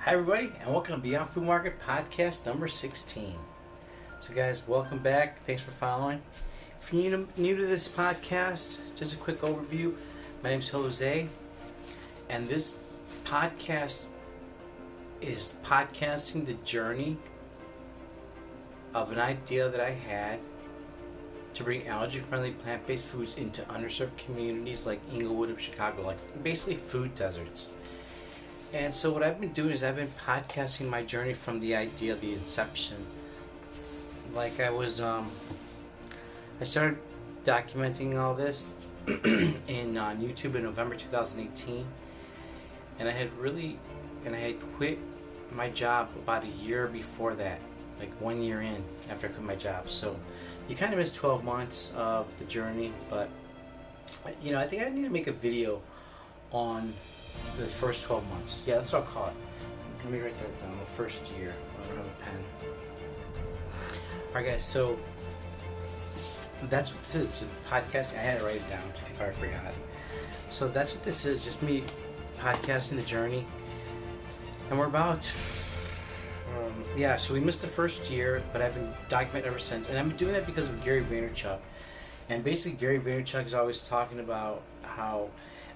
Hi everybody, and welcome to Bfm Podcast number 16. So guys, welcome back. Thanks for following. If you're new to this podcast, just a quick overview. My name's Jose, and this podcast is podcasting the journey of an idea that I had to bring allergy-friendly plant-based foods into underserved communities like Inglewood of Chicago, like basically food deserts. And so what I've been doing is I've been podcasting my journey from the idea, the inception. Like I started documenting all this in YouTube in November 2018, and I had quit my job about a year before that, like 1 year in after I quit my job. So you kind of missed 12 months of the journey, but I think I need to make a video on the first 12 months. Yeah, that's what I'll call it. Let me write that down. The first year. I don't have a pen. Alright guys, so that's what this is. Podcasting. I had to write it down if I forgot. So that's what this is. Just me podcasting the journey. And we're about so we missed the first year, but I've been documenting ever since. And I've been doing that because of Gary Vaynerchuk. And basically Gary Vaynerchuk is always talking about how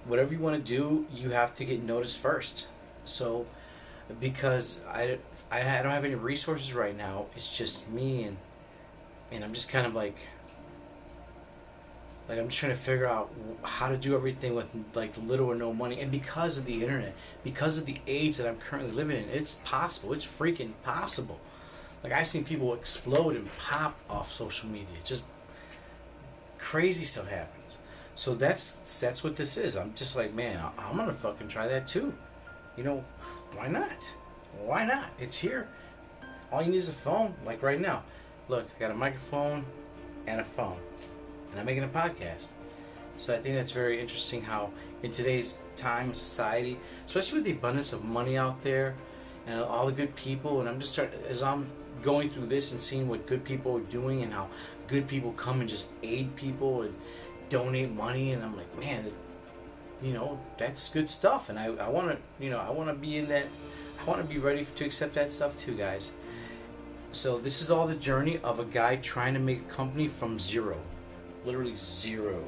whatever you want to do, you have to get noticed first. So, because I don't have any resources right now, it's just me, and I'm just kind of like I'm just trying to figure out how to do everything with like little or no money. And because of the internet, because of the age that I'm currently living in, it's possible. It's freaking possible. Like I've seen people explode and pop off social media. Just crazy stuff happens. So that's what this is. I'm just like, man, I'm gonna fucking try that too. Why not? Why not? It's here. All you need is a phone. Like right now, look, I got a microphone and a phone, and I'm making a podcast. So I think that's very interesting how in today's time and society, especially with the abundance of money out there and all the good people, and as I'm going through this and seeing what good people are doing and how good people come and just aid people and donate money, and I'm like, man, that's good stuff, and I want to be in that. I want to be ready to accept that stuff too, guys. So this is all the journey of a guy trying to make a company from zero, literally zero.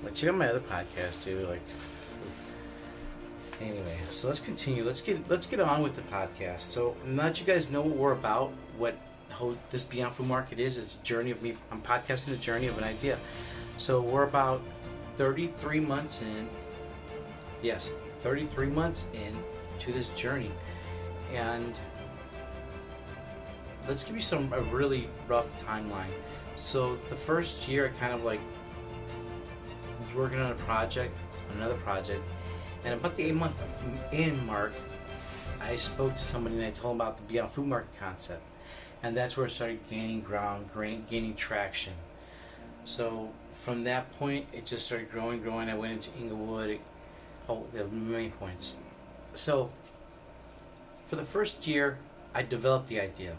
Like check out my other podcast too. Like anyway, so let's continue. Let's get on with the podcast. So now that you guys know what we're about, what this Beyond Food Market is, it's a journey of me. I'm podcasting the journey of an idea. So we're about 33 months in. Yes, 33 months in to this journey, and let's give you a really rough timeline. So the first year, I kind of like was working on another project, and about the 8-month in mark, I spoke to somebody and I told them about the Beyond Food Market concept. And that's where it started gaining ground, gaining traction. So from that point, it just started growing. I went into Inglewood. There were many points. So for the first year, I developed the idea.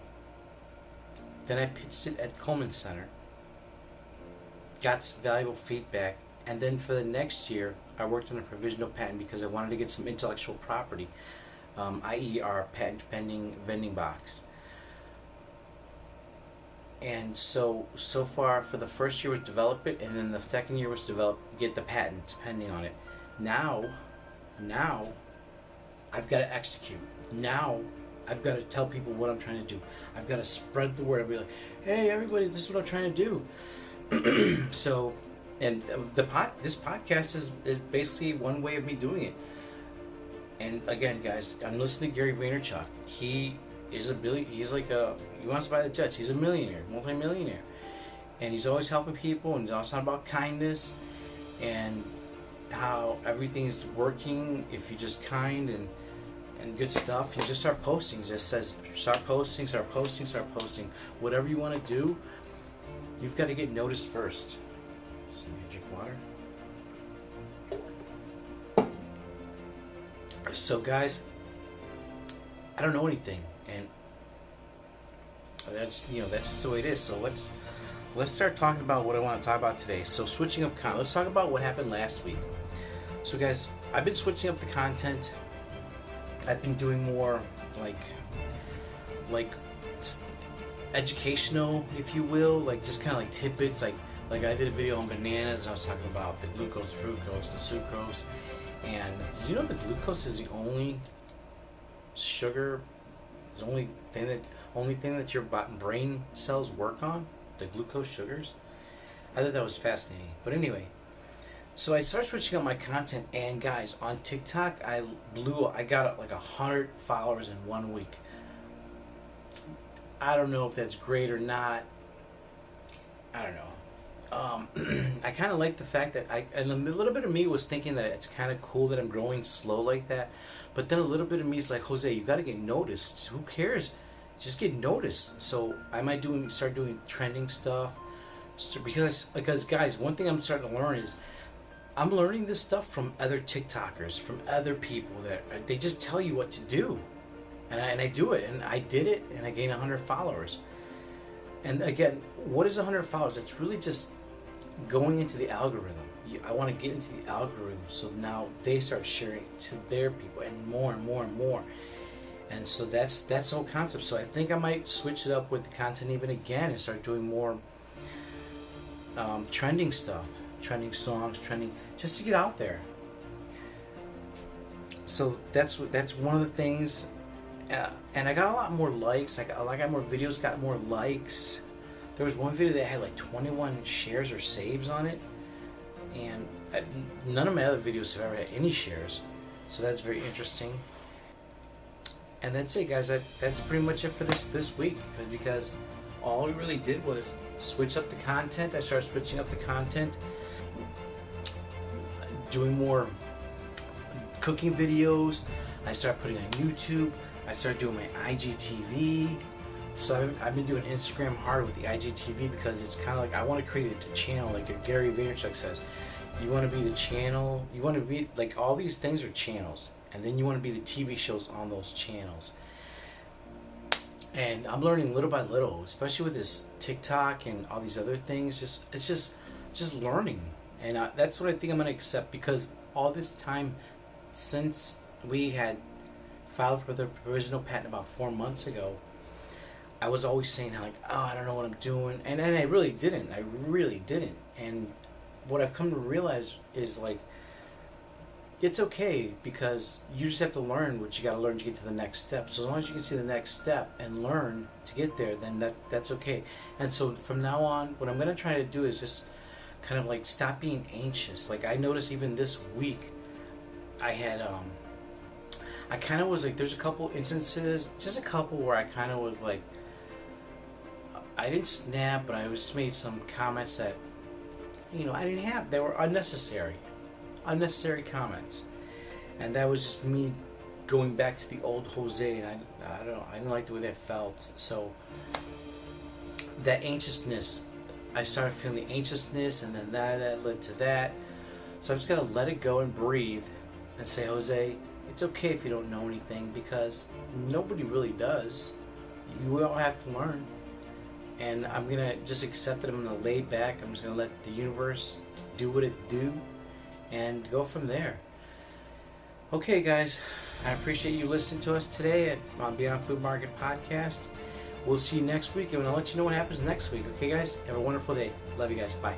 Then I pitched it at Coleman Center. Got some valuable feedback. And then for the next year, I worked on a provisional patent because I wanted to get some intellectual property, i.e. our patent pending vending box. And so far for the first year was develop it, and then the second year was get the patent pending on it. Now I've got to execute. Now I've got to tell people what I'm trying to do. I've got to spread the word. I'll be like, hey everybody, this is what I'm trying to do. So, and this podcast is basically one way of me doing it. And again, guys, I'm listening to Gary Vaynerchuk. He wants to buy the Jets. He's a millionaire, multi-millionaire, and he's always helping people, and he's always talking about kindness and how everything's working if you're just kind and good stuff. You just start posting. He just says start posting. Whatever you want to do, you've got to get noticed first. Some magic water. So guys, I don't know anything, and that's just the way it is. So let's start talking about what I want to talk about today. So switching up let's talk about what happened last week. So guys, I've been switching up the content. I've been doing more like educational, if you will, like just kind of like tidbits. Like I did a video on bananas, and I was talking about the glucose, the fructose, the sucrose. And did you know that glucose is the only sugar, the only thing that your brain cells work on? The glucose sugars. I thought that was fascinating. But anyway, so I started switching up my content, and guys, on TikTok, I got like 100 followers in 1 week. I don't know if that's great or not. I don't know. I kind of like the fact that and a little bit of me was thinking that it's kind of cool that I'm growing slow like that. But then a little bit of me is like, Jose, you got to get noticed. Who cares? Just get noticed. So I might start doing trending stuff. Because guys, one thing I'm starting to learn is I'm learning this stuff from other TikTokers, from other people that they just tell you what to do. And I do it, and I did it, and I gained 100 followers. And again, what is 100 followers? It's really just going into the algorithm. I want to get into the algorithm, so now they start sharing to their people, and more and more and more. And so that's the whole concept. So I think I might switch it up with the content even again and start doing more trending stuff, trending songs, just to get out there. So that's one of the things. And I got a lot more likes. I got more videos, got more likes. There was one video that had like 21 shares or saves on it, and none of my other videos have ever had any shares. So that's very interesting. And that's it, guys. That's pretty much it for this week, because all we really did was switch up the content. I started switching up the content, doing more cooking videos. I started putting on YouTube. I started doing my IGTV. So I've been doing Instagram hard with the IGTV, because it's kind of like I want to create a channel, like Gary Vaynerchuk says. You want to be the channel. You want to be like, all these things are channels, and then you want to be the TV shows on those channels. And I'm learning little by little, especially with this TikTok and all these other things. It's just learning, and that's what I think I'm gonna accept, because all this time since we had filed for the provisional patent about 4 months ago, I was always saying like, oh, I don't know what I'm doing, and I really didn't. And what I've come to realize is like, it's okay, because you just have to learn what you got to learn to get to the next step. So as long as you can see the next step and learn to get there, then that's okay. And so from now on, what I'm going to try to do is just kind of like stop being anxious. Like I noticed even this week, I had I kind of was like, there's a couple instances, just a couple, where I kind of was like, I didn't snap, but I just made some comments that, I didn't have. They were unnecessary comments, and that was just me going back to the old Jose, and I didn't like the way that felt. So that anxiousness, I started feeling the anxiousness, and then that led to that. So I'm just gonna let it go and breathe, and say, Jose, it's okay if you don't know anything, because nobody really does. You all have to learn. And I'm gonna just accept that. I'm gonna lay back. I'm just gonna let the universe do what it do, and go from there. Okay, guys, I appreciate you listening to us today on Bfm Food Market Podcast. We'll see you next week, and I'll let you know what happens next week. Okay, guys, have a wonderful day. Love you guys. Bye.